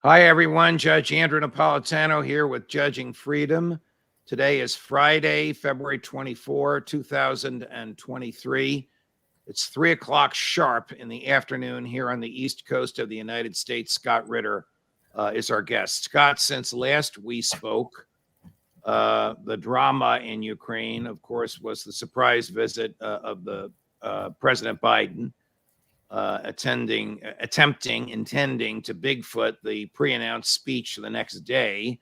Hi, everyone. Judge Andrew Napolitano here with Judging Freedom. Today is Friday, February 24, 2023. It's 3 o'clock sharp in the afternoon here on the East Coast of the United States. Scott Ritter is our guest. Scott, since last we spoke, the drama in Ukraine, of course, was the surprise visit of the President Biden. Intending to Bigfoot the pre-announced speech the next day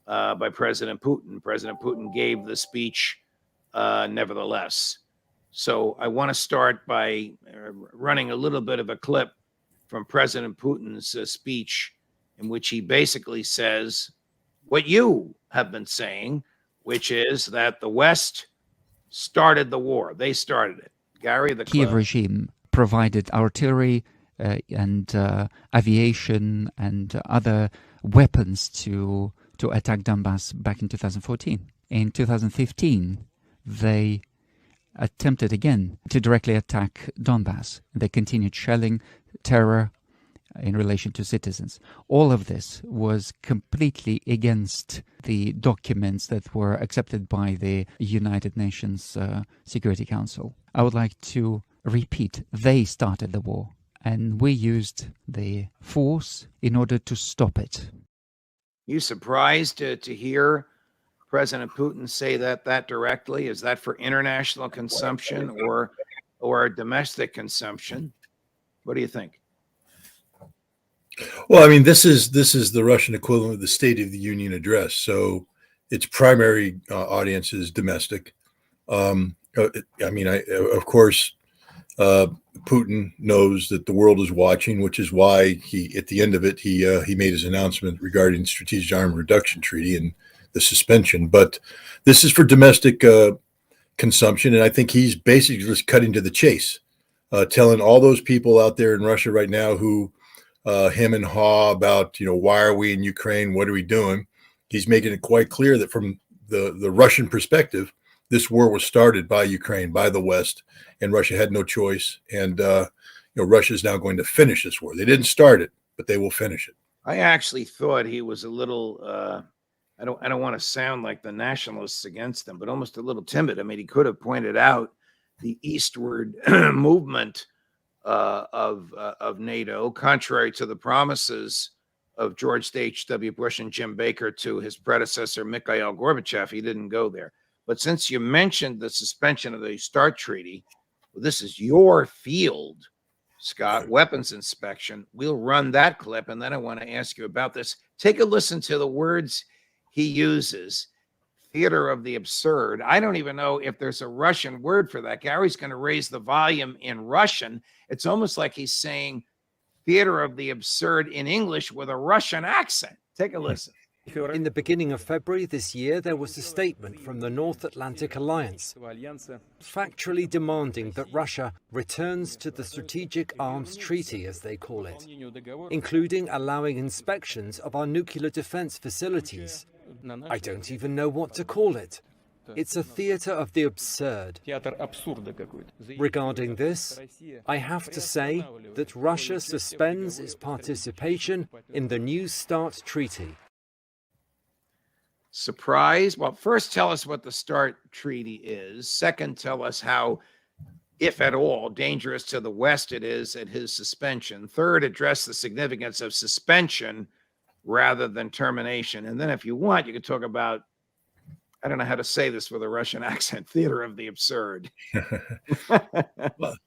by President Putin. President Putin gave the speech nevertheless. So I want to start by running a little bit of a clip from President Putin's speech, in which he basically says what you have been saying, which is that the West started the war. They started it. Gary, the Kiev regime provided artillery and aviation and other weapons to attack Donbass back in 2014. In 2015, they attempted again to directly attack Donbass. They continued shelling, terror in relation to citizens. All of this was completely against the documents that were accepted by the United Nations Security Council. I would like to repeat, they started the war, and we used the force in order to stop it. You surprised to hear President Putin say that directly? Is that for international consumption or domestic consumption? What do you think? Well, I mean, this is the Russian equivalent of the State of the Union address. So its primary audience is domestic. Of course, Putin knows that the world is watching, which is why he, at the end of it, he made his announcement regarding the Strategic Arms Reduction Treaty and the suspension. But this is for domestic consumption, and I think he's basically just cutting to the chase, telling all those people out there in Russia right now who hem and haw about, why are we in Ukraine? What are we doing? He's making it quite clear that from the Russian perspective, this war was started by Ukraine, by the West, and Russia had no choice. And Russia is now going to finish this war. They didn't start it, but they will finish it. I actually thought he was a little. I don't want to sound like the nationalists against him, but almost a little timid. I mean, he could have pointed out the eastward movement of NATO, contrary to the promises of George H.W. Bush and Jim Baker to his predecessor Mikhail Gorbachev. He didn't go there. But since you mentioned the suspension of the START treaty, well, this is your field, Scott, weapons inspection. We'll run that clip, and then I want to ask you about this. Take a listen to the words he uses. Theater of the absurd. I don't even know if there's a Russian word for that. Gary's going to raise the volume in Russian. It's almost like he's saying theater of the absurd in English with a Russian accent. Take a listen. In the beginning of February this year, there was a statement from the North Atlantic Alliance, factually demanding that Russia returns to the Strategic Arms Treaty, as they call it, including allowing inspections of our nuclear defense facilities. I don't even know what to call it. It's a theater of the absurd. Regarding this, I have to say that Russia suspends its participation in the New START treaty. Surprise? Well, first tell us what the START treaty is. Second, tell us how, if at all, dangerous to the West it is at his suspension. Third, address the significance of suspension rather than termination. And then if you want, you could talk about, I don't know how to say this with a Russian accent, theater of the absurd. Well,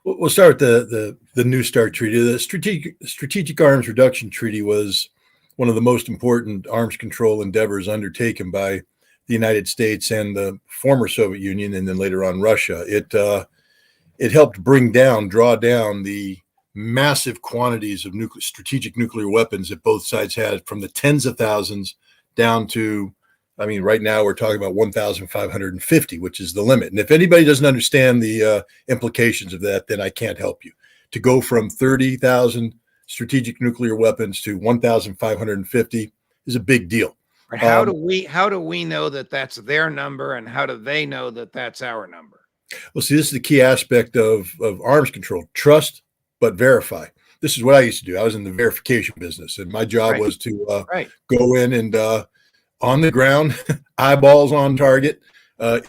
we'll start with the New START treaty. The Strategic Arms Reduction Treaty was one of the most important arms control endeavors undertaken by the United States and the former Soviet Union, and then later on Russia. It helped draw down the massive quantities of strategic nuclear weapons that both sides had, from the tens of thousands down to, right now we're talking about 1,550, which is the limit. And if anybody doesn't understand the implications of that, then I can't help you. To go from 30,000 strategic nuclear weapons to 1,550 is a big deal. How do we know that that's their number, and how do they know that that's our number? Well, see, this is the key aspect of arms control: trust, but verify. this is what I used to do. I was in the verification business, and my job Right. was to Right. go in and on the ground, eyeballs on target,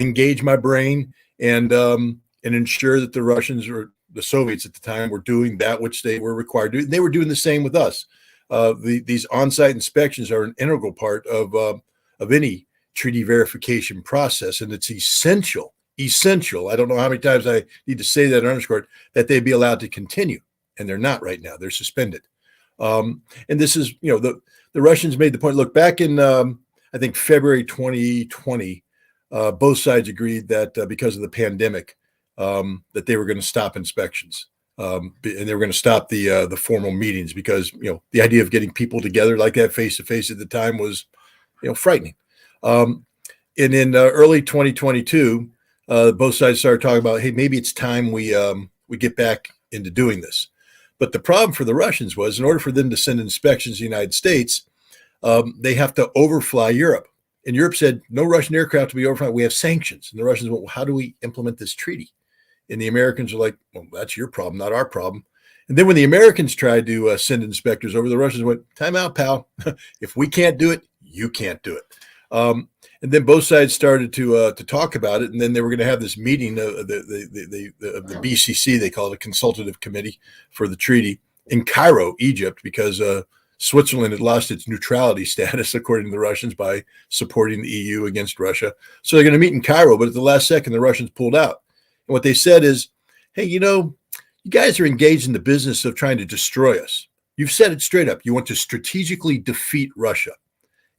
engage my brain, and ensure that the Russians or the Soviets at the time were doing that which they were required to do. They were doing the same with us. These on-site inspections are an integral part of any treaty verification process, and it's essential. I don't know how many times I need to say that and underscore it, that they be allowed to continue, and they're not right now. They're suspended. And this is, the Russians made the point. Look, back in I think February 2020, both sides agreed that because of the pandemic, that they were going to stop inspections, and they were going to stop the formal meetings because the idea of getting people together like that face to face at the time was frightening. And in early 2022, both sides started talking about, hey, maybe it's time we get back into doing this. But the problem for the Russians was, in order for them to send inspections to the United States, they have to overfly Europe. And Europe said, no Russian aircraft to be overflying. We have sanctions. And the Russians went, well, how do we implement this treaty? And the Americans are like, well, that's your problem, not our problem. And then when the Americans tried to send inspectors over, the Russians went, time out, pal. If we can't do it, you can't do it. And then both sides started to talk about it. And then they were going to have this meeting of the BCC, they call it a consultative committee for the treaty, in Cairo, Egypt, because Switzerland had lost its neutrality status, according to the Russians, by supporting the EU against Russia. So they're going to meet in Cairo, but at the last second, the Russians pulled out. And what they said is, hey, you guys are engaged in the business of trying to destroy us. You've said it straight up. You want to strategically defeat Russia.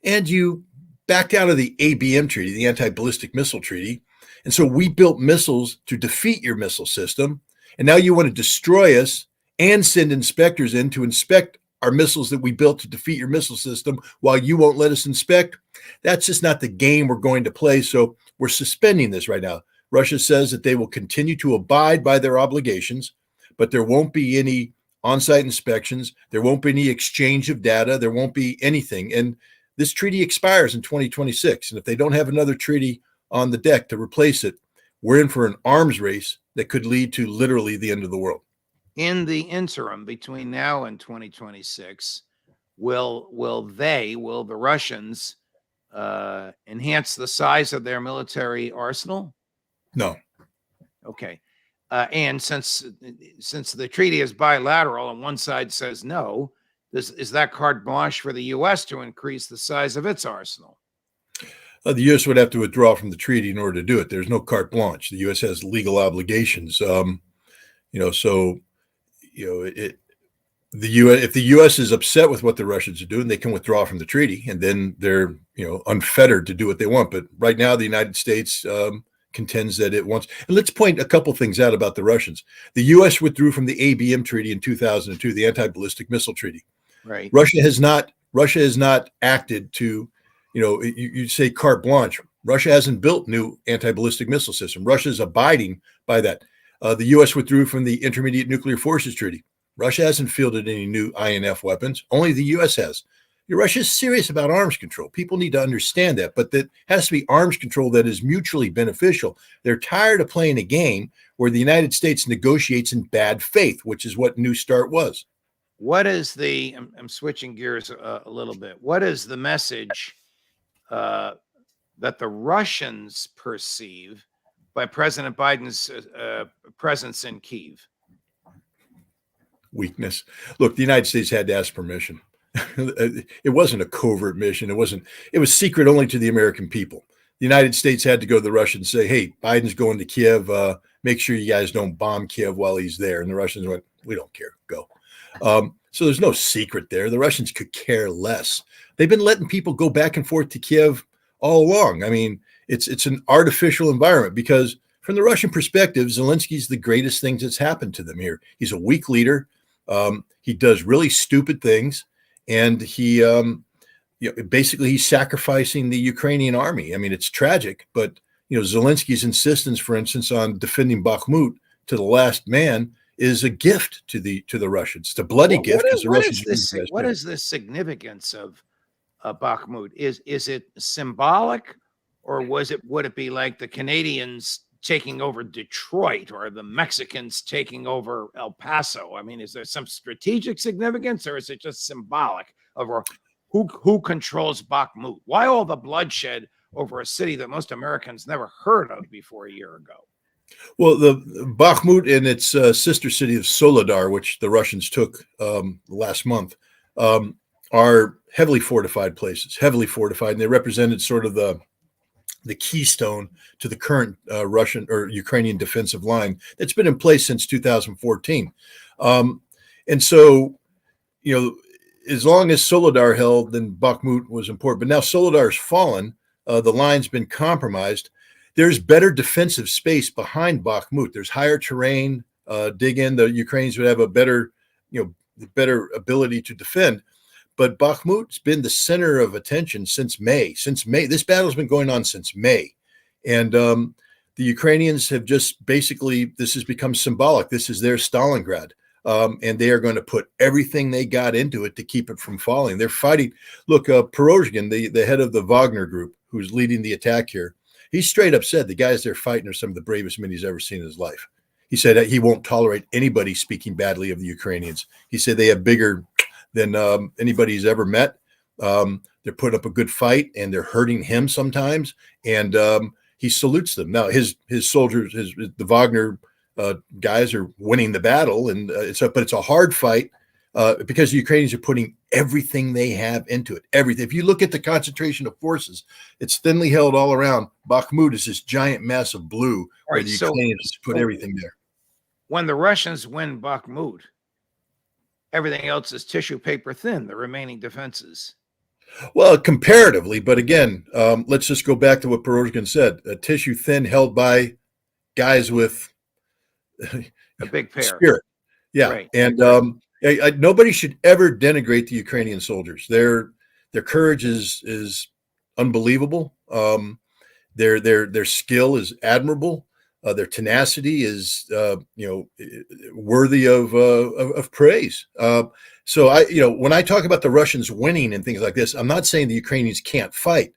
And you backed out of the ABM treaty, the anti-ballistic missile treaty. And so we built missiles to defeat your missile system. And now you want to destroy us and send inspectors in to inspect our missiles that we built to defeat your missile system while you won't let us inspect. That's just not the game we're going to play. So we're suspending this right now. Russia says that they will continue to abide by their obligations, but there won't be any on-site inspections. There won't be any exchange of data. There won't be anything. And this treaty expires in 2026. And if they don't have another treaty on the deck to replace it, we're in for an arms race that could lead to literally the end of the world. In the interim between now and 2026, will the Russians enhance the size of their military arsenal? No. Okay. And since the treaty is bilateral and one side says no, is that carte blanche for the U.S. to increase the size of its arsenal? The U.S. would have to withdraw from the treaty in order to do it. There's no carte blanche. The U.S. has legal obligations. If the U.S. is upset with what the Russians are doing, they can withdraw from the treaty, and then they're unfettered to do what they want. But right now, the United States contends that it wants. And let's point a couple things out about the Russians. The U.S. withdrew from the ABM treaty in 2002, the anti-ballistic missile treaty. Right. Russia has not acted to, you say carte blanche. Russia hasn't built new anti-ballistic missile system. Russia is abiding by that. The U.S. withdrew from the Intermediate Nuclear Forces Treaty. Russia hasn't fielded any new INF weapons. Only the U.S. has. Russia is serious about arms control. People need to understand that, but that has to be arms control that is mutually beneficial. They're tired of playing a game where the United States negotiates in bad faith, which is what New START was. What is I'm switching gears a little bit. What is the message that the Russians perceive by President Biden's presence in Kiev? Weakness. Look, the United States had to ask permission. It wasn't a covert mission. It was secret only to the American people. The United States had to go to the Russians and say, hey, Biden's going to Kiev. Make sure you guys don't bomb Kiev while he's there. And the Russians went, we don't care. Go. So there's no secret there. The Russians could care less. They've been letting people go back and forth to Kiev all along. I mean, it's an artificial environment because from the Russian perspective, Zelensky's the greatest thing that's happened to them here. He's a weak leader. He does really stupid things. And he, basically he's sacrificing the Ukrainian army. I mean, it's tragic, but, Zelensky's insistence, for instance, on defending Bakmuk to the last man is a gift to the Russians. It's a bloody gift. What is the significance of Bakmuk? Is it symbolic, or would it be like the Canadians taking over Detroit or the Mexicans taking over El Paso? I mean, is there some strategic significance, or is it just symbolic of who controls Bakmuk? Why all the bloodshed over a city that most Americans never heard of before a year ago? Well, the Bakhmut and its sister city of Soledar, which the Russians took last month, are heavily fortified places, heavily fortified, and they represented sort of the keystone to the current Russian or Ukrainian defensive line that's been in place since 2014. And so, as long as Soledar held, then Bakhmut was important. But now Soledar's fallen. The line's been compromised. There's better defensive space behind Bakhmut. There's higher terrain. Dig in. The Ukrainians would have a better ability to defend. But Bakhmut's been the center of attention since May. This battle's been going on since May. And the Ukrainians have just basically, this has become symbolic. This is their Stalingrad. And they are going to put everything they got into it to keep it from falling. They're fighting. Look, Perozhkin, the head of the Wagner group, who's leading the attack here, he straight up said the guys they're fighting are some of the bravest men he's ever seen in his life. He said that he won't tolerate anybody speaking badly of the Ukrainians. He said they have bigger than anybody he's ever met. They're putting up a good fight, and they're hurting him sometimes. And he salutes them. Now, his soldiers, the Wagner guys are winning the battle, and but it's a hard fight because the Ukrainians are putting everything they have into it. Everything. If you look at the concentration of forces, it's thinly held all around. Bakhmut is this giant mass of blue where the Ukrainians put everything there. When the Russians win Bakhmut, everything else is tissue paper thin, the remaining defenses. Well, comparatively, but again, let's just go back to what Perozhkin said. A tissue thin held by guys with a big pair. Spirit. Yeah. Right. And nobody should ever denigrate the Ukrainian soldiers. Their courage is unbelievable. Their skill is admirable. Their tenacity is, worthy of praise. So when I talk about the Russians winning and things like this, I'm not saying the Ukrainians can't fight.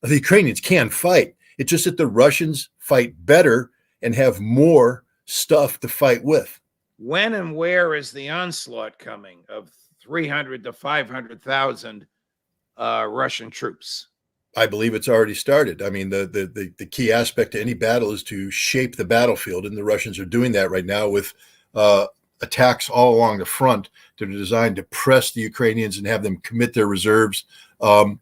The Ukrainians can fight. It's just that the Russians fight better and have more stuff to fight with. When and where is the onslaught coming of 300 to 500,000 Russian troops? I believe it's already started. I mean, the key aspect to any battle is to shape the battlefield, and the Russians are doing that right now with attacks all along the front that are designed to press the Ukrainians and have them commit their reserves. And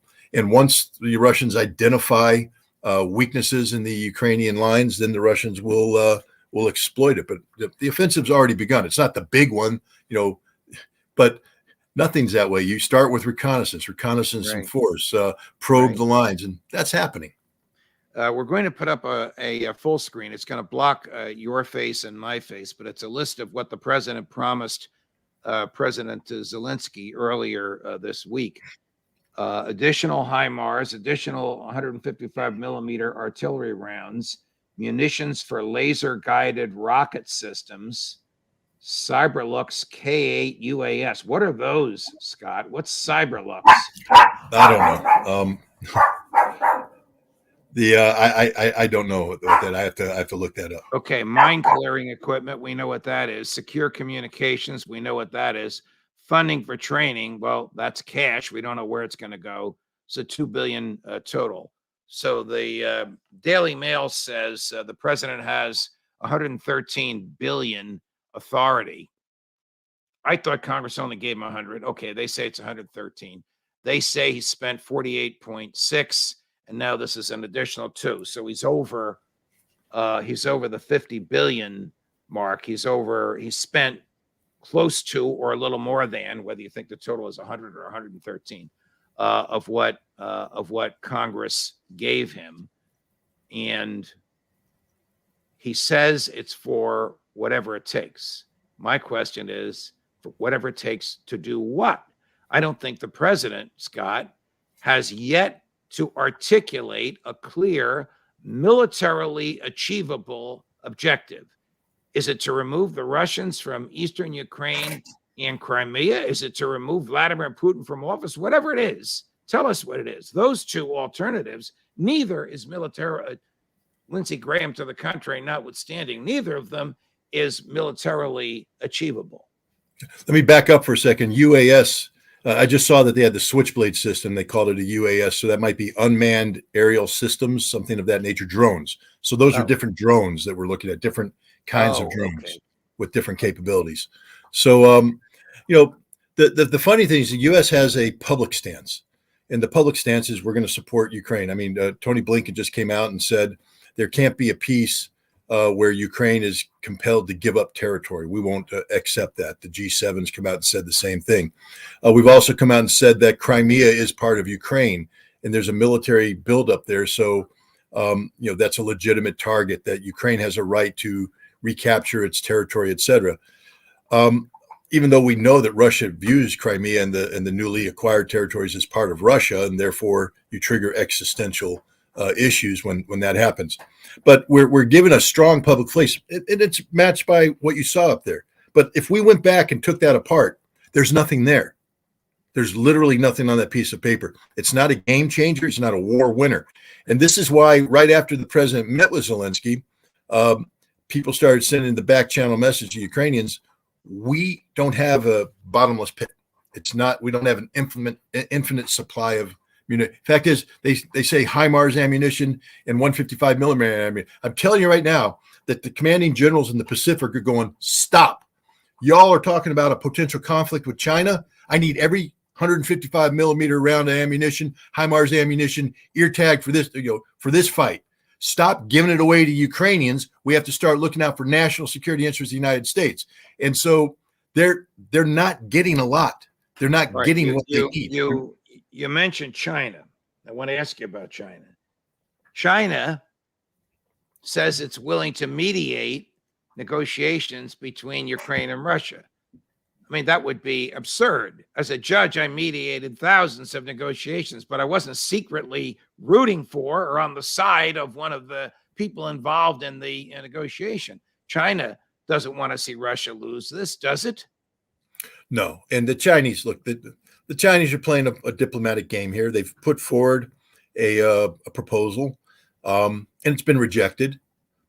once the Russians identify weaknesses in the Ukrainian lines, then the Russians will exploit it. But the offensive's already begun. It's not the big one, but nothing's that way. You start with reconnaissance right. And force, probe right. The lines, and that's happening. We're going to put up a full screen. It's going to block your face and my face, but it's a list of what the president promised President Zelensky earlier this week. Additional HIMARS, additional 155 millimeter artillery rounds, munitions for laser-guided rocket systems, Cyberlux K-8 UAS. What are those, Scott? What's Cyberlux? I don't know. I don't know that. I have to look that up. Okay, mine clearing equipment. We know what that is. Secure communications. We know what that is. Funding for training. Well, that's cash. We don't know where it's going to go. So $2 billion total. So the Daily Mail says the president has 113 billion authority. I thought Congress only gave him 100. Okay, they say it's 113. They say he spent 48.6, and now this is an additional 2. So he's over the 50 billion mark. He's spent close to or a little more than, whether you think the total is 100 or 113, of what Congress gave him. And he says it's for whatever it takes. My question is, for whatever it takes to do what? I don't think the president, Scott, has yet to articulate a clear, militarily achievable objective. Is it to remove the Russians from eastern Ukraine and Crimea? Is it to remove Vladimir Putin from office? Whatever it is, tell us what it is. Those two alternatives, neither is Lindsey Graham to the contrary notwithstanding, neither of them is militarily achievable. Let me back up for a second. UAS, I just saw that they had the Switchblade system. They called it a UAS. So that might be unmanned aerial systems, something of that nature, drones. So those are different drones that we're looking at, different kinds of drones with different capabilities. So, the funny thing is the U.S. has a public stance. And the public stance is we're going to support Ukraine. I mean, Tony Blinken just came out and said there can't be a peace where Ukraine is compelled to give up territory. We won't accept that. The G7's come out and said the same thing. We've also come out and said that Crimea is part of Ukraine, and there's a military buildup there. So, that's a legitimate target, that Ukraine has a right to recapture its territory, et cetera. Even though we know that Russia views Crimea and the newly acquired territories as part of Russia, and therefore you trigger existential issues when that happens. But we're given a strong public face, and it's matched by what you saw up there. But if we went back and took that apart, there's nothing there. There's literally nothing on that piece of paper. It's not a game changer. It's not a war winner. And this is why right after the president met with Zelensky, people started sending the back channel message to Ukrainians. We don't have a bottomless pit. We don't have an infinite supply of ammunition. Fact is, they say HIMARS ammunition and 155 millimeter ammunition. I'm telling you right now that the commanding generals in the Pacific are going, stop. Y'all are talking about a potential conflict with China. I need every 155 millimeter round of ammunition, HIMARS ammunition, ear tag for this fight. Stop giving it away to Ukrainians. We have to start looking out for national security interests of the United States. And so they're not getting a lot. They're not getting what they need. You mentioned China. I want to ask you about China. China says it's willing to mediate negotiations between Ukraine and Russia. I mean, that would be absurd. As a judge, I mediated thousands of negotiations, but I wasn't secretly rooting for or on the side of one of the people involved in the negotiation. China doesn't want to see Russia lose this, does it? No. And the Chinese, look, the Chinese are playing a diplomatic game here. They've put forward a proposal, and it's been rejected.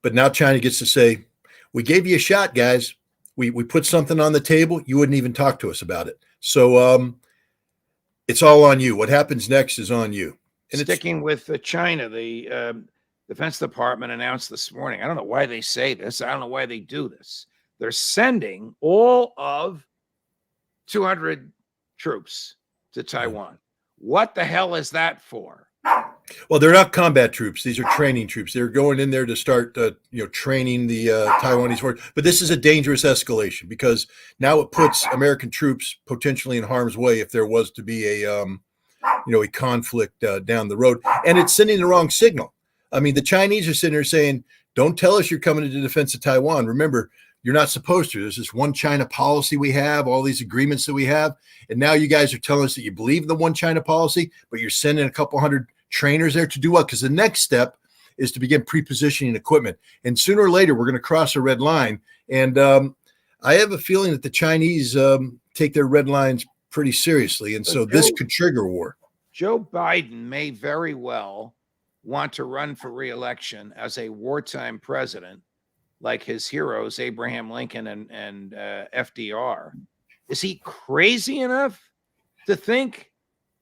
But now China gets to say, we gave you a shot, guys. We put something on the table. You wouldn't even talk to us about it. So it's all on you. What happens next is on you. And sticking with China, the Defense Department announced this morning, I don't know why they say this. I don't know why they do this. They're sending all of 200 troops to Taiwan. What the hell is that for? Well, they're not combat troops. These are training troops. They're going in there to start, training the Taiwanese force. But this is a dangerous escalation because now it puts American troops potentially in harm's way if there was to be a conflict down the road. And it's sending the wrong signal. I mean, the Chinese are sitting there saying, don't tell us you're coming to the defense of Taiwan. Remember, you're not supposed to. There's this one China policy we have, all these agreements that we have. And now you guys are telling us that you believe in the one China policy, but you're sending a couple hundred trainers there to do what? Because the next step is to begin pre-positioning equipment. And sooner or later, we're going to cross a red line. And I have a feeling that the Chinese take their red lines pretty seriously. And so this could trigger war. Joe Biden may very well want to run for re-election as a wartime president, like his heroes, Abraham Lincoln and FDR. Is he crazy enough to think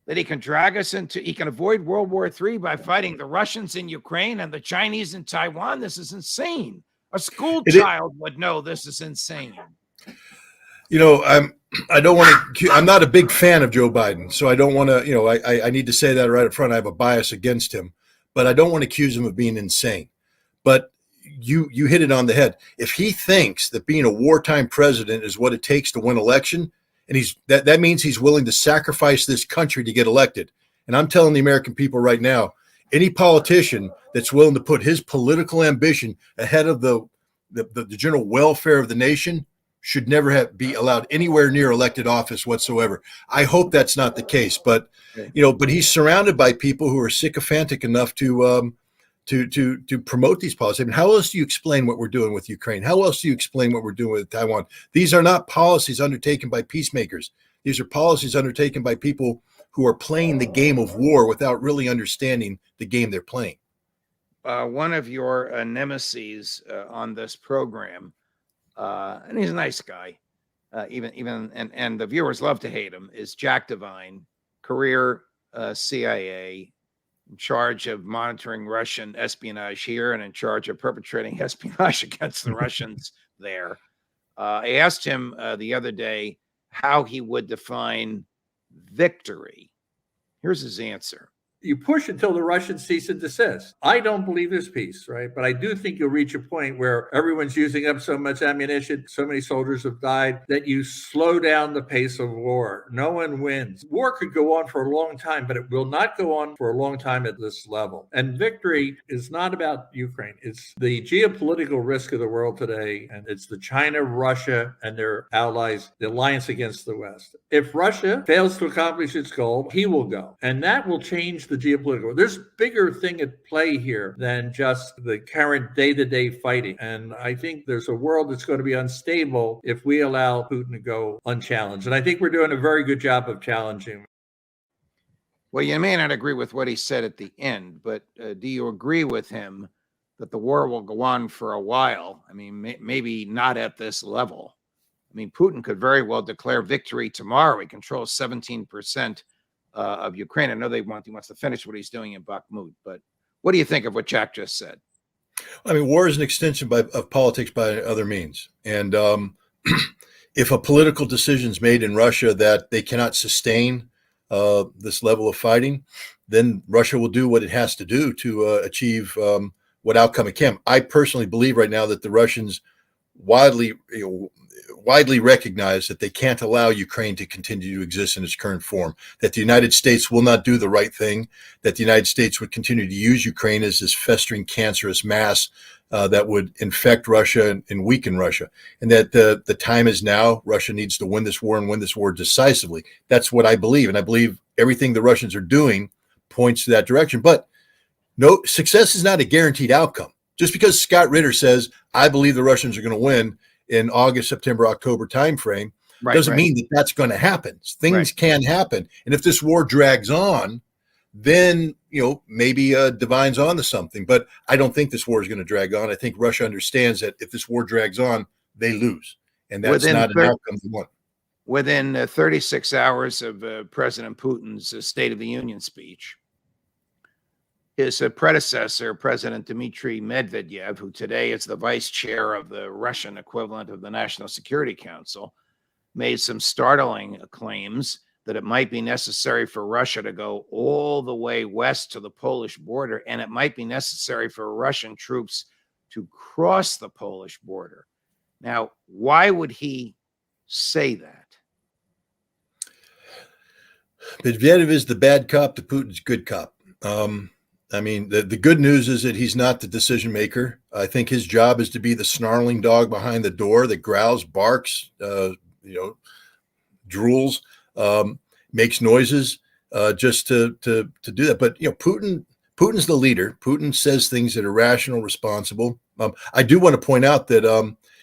that he can avoid World War III by fighting the Russians in Ukraine and the Chinese in Taiwan? This is insane. A school child would know this is insane. I'm not a big fan of Joe Biden, so I don't want to, I need to say that right up front. I have a bias against him, but I don't want to accuse him of being insane. But you hit it on the head. If he thinks that being a wartime president is what it takes to win election, and that means he's willing to sacrifice this country to get elected. And I'm telling the American people right now, any politician that's willing to put his political ambition ahead of the general welfare of the nation should never be allowed anywhere near elected office whatsoever. I hope that's not the case, but but he's surrounded by people who are sycophantic enough to promote these policies. I mean, how else do you explain what we're doing with Ukraine? How else do you explain what we're doing with Taiwan? These are not policies undertaken by peacemakers. These are policies undertaken by people who are playing the game of war without really understanding the game they're playing. one of your nemesis on this program, and he's a nice guy, and the viewers love to hate him, is Jack Devine, career CIA, in charge of monitoring Russian espionage here and in charge of perpetrating espionage against the Russians there. I asked him the other day how he would define victory. Here's his answer. You push until the Russians cease and desist. I don't believe there's peace, right? But I do think you'll reach a point where everyone's using up so much ammunition, so many soldiers have died, that you slow down the pace of war. No one wins. War could go on for a long time, but it will not go on for a long time at this level. And victory is not about Ukraine. It's the geopolitical risk of the world today, and it's the China, Russia, and their allies, the alliance against the West. If Russia fails to accomplish its goal, he will go. And that will change the geopolitical. There's bigger thing at play here than just the current day-to-day fighting. And I think there's a world that's going to be unstable if we allow Putin to go unchallenged. And I think we're doing a very good job of challenging him. Well, you may not agree with what he said at the end, but do you agree with him that the war will go on for a while? I mean, maybe not at this level. I mean, Putin could very well declare victory tomorrow. He controls 17% of Ukraine. I know he wants to finish what he's doing in Bakmuk, but what do you think of what Jack just said? I mean, war is an extension of politics by other means. And if a political decision is made in Russia that they cannot sustain this level of fighting, then Russia will do what it has to do to achieve what outcome it can. I personally believe right now that the Russians widely recognize that they can't allow Ukraine to continue to exist in its current form, that the United States will not do the right thing, that the United States would continue to use Ukraine as this festering cancerous mass that would infect Russia and weaken Russia, and that the time is now. Russia needs to win this war and win this war decisively. That's what I believe, and I believe everything the Russians are doing points to that direction. But no, success is not a guaranteed outcome. Just because Scott Ritter says, I believe the Russians are going to win in August, September, October timeframe, doesn't mean that that's going to happen. Things can happen. And if this war drags on, then, maybe Devine's on to something. But I don't think this war is going to drag on. I think Russia understands that if this war drags on, they lose. And that's not an outcome they want. Within 36 hours of President Putin's State of the Union speech, his predecessor, President Dimitri Medvedyev, who today is the vice chair of the Russian equivalent of the National Security Council, made some startling claims that it might be necessary for Russia to go all the way west to the Polish border, and it might be necessary for Russian troops to cross the Polish border. Now, why would he say that? Medvedev is the bad cop to Putin's good cop. I mean, the good news is that he's not the decision maker. I think his job is to be the snarling dog behind the door that growls, barks, drools, makes noises, just to do that. But Putin's the leader. Putin says things that are rational, responsible. I do want to point out that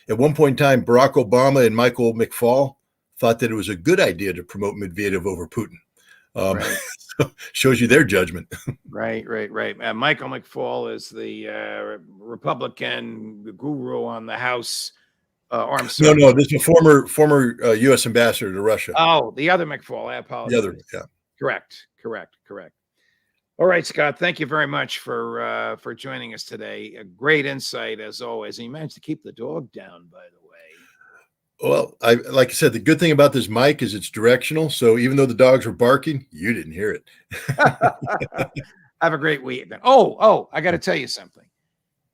at one point in time, Barack Obama and Michael McFaul thought that it was a good idea to promote Medvedev over Putin. So shows you their judgment. Right. Michael McFaul is the Republican guru on the House Armed Services. No, this is a former U.S. ambassador to Russia. Oh, the other McFaul. I apologize. The other, yeah. Correct. All right, Scott. Thank you very much for joining us today. A great insight as always. And you managed to keep the dog down, by the way. Well, like I said, the good thing about this mic is it's directional. So even though the dogs were barking, you didn't hear it. Have a great week. Oh, I got to tell you something.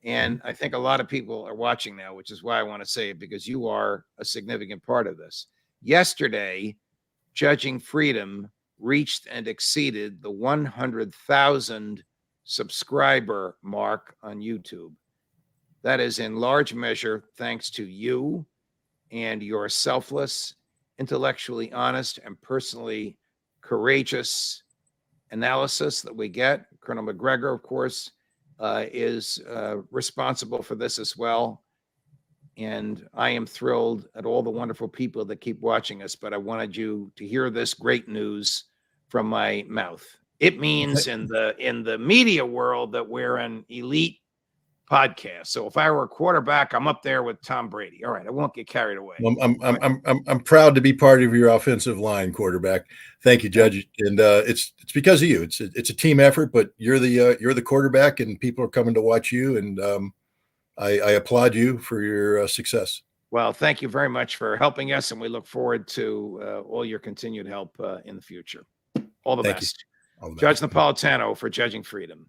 And I think a lot of people are watching now, which is why I want to say it, because you are a significant part of this. Yesterday, Judging Freedom reached and exceeded the 100,000 subscriber mark on YouTube. That is in large measure thanks to you and your selfless, intellectually honest, and personally courageous analysis that we get. Colonel McGregor, of course, is responsible for this as well. And I am thrilled at all the wonderful people that keep watching us, but I wanted you to hear this great news from my mouth. It means in the media world that we're an elite podcast. So if I were a quarterback, I'm up there with Tom Brady. All right, I won't get carried away. I'm proud to be part of your offensive line, quarterback. Thank you, Judge. And it's because of you. It's a team effort, but you're the quarterback, and people are coming to watch you. And I applaud you for your success. Well, thank you very much for helping us, and we look forward to all your continued help in the future. All the best. All the best. Judge Napolitano for Judging Freedom.